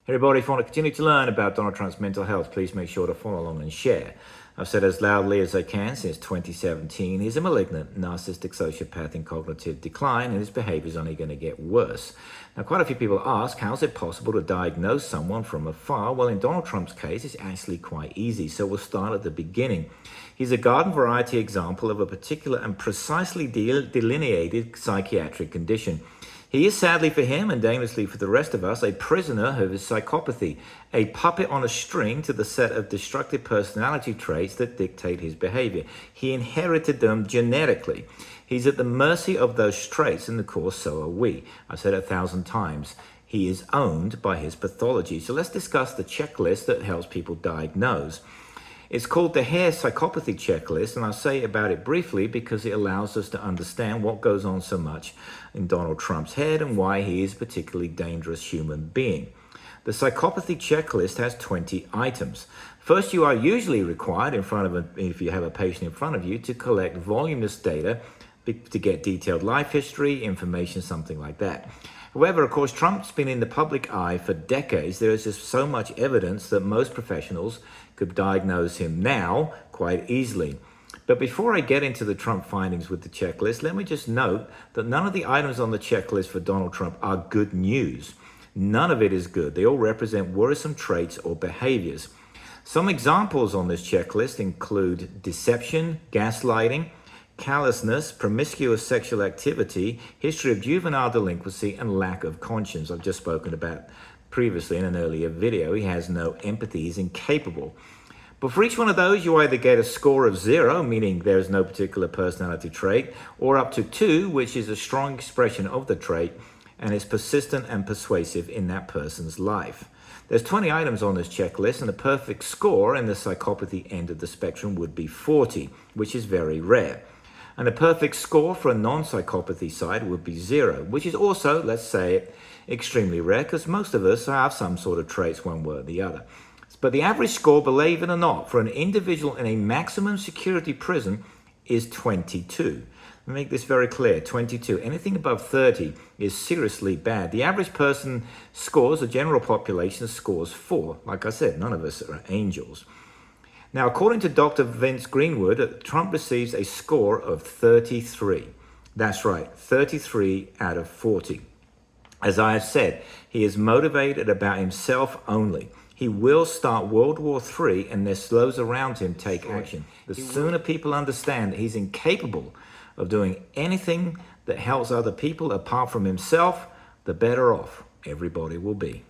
Hey everybody, if you want to continue to learn about Donald Trump's mental health, please make sure to follow along and share. I've said as loudly as I can since 2017, he's a malignant, narcissistic sociopath in cognitive decline, and his behavior is only going to get worse. Now, quite a few people ask, how is it possible to diagnose someone from afar? Well, in Donald Trump's case, it's actually quite easy, so we'll start at the beginning. He's a garden variety example of a particular and precisely delineated psychiatric condition. He is, sadly for him and dangerously for the rest of us, a prisoner of his psychopathy, a puppet on a string to the set of destructive personality traits that dictate his behavior. He inherited them genetically. He's at the mercy of those traits, and of course, so are we. I've said it 1,000 times. He is owned by his pathology. So let's discuss the checklist that helps people diagnose. It's called the Hare Psychopathy Checklist, and I'll say about it briefly because it allows us to understand what goes on so much in Donald Trump's head and why he is a particularly dangerous human being. The psychopathy checklist has 20 items. First, you are usually required if you have a patient in front of you, to collect voluminous data to get detailed life history, information, something like that. However, of course, Trump's been in the public eye for decades. There is just so much evidence that most professionals could diagnose him now quite easily. But before I get into the Trump findings with the checklist, let me just note that none of the items on the checklist for Donald Trump are good news. None of it is good. They all represent worrisome traits or behaviors. Some examples on this checklist include deception, gaslighting, callousness, promiscuous sexual activity, history of juvenile delinquency, and lack of conscience. I've just spoken about previously in an earlier video. He has no empathy. He's incapable. But for each one of those, you either get a score of 0, meaning there is no particular personality trait, or up to 2, which is a strong expression of the trait and is persistent and persuasive in that person's life. There's 20 items on this checklist, and the perfect score in the psychopathy end of the spectrum would be 40, which is very rare. And the perfect score for a non-psychopathy side would be 0, which is also, let's say it, extremely rare because most of us have some sort of traits one way or the other. But the average score, believe it or not, for an individual in a maximum security prison is 22. Let me make this very clear, 22. Anything above 30 is seriously bad. The average person scores, the general population scores 4. Like I said, none of us are angels. Now, according to Dr. Vince Greenwood, Trump receives a score of 33. That's right, 33 out of 40. As I have said, he is motivated about himself only. He will start World War III unless those around him take action. The sooner people understand that he's incapable of doing anything that helps other people apart from himself, the better off everybody will be.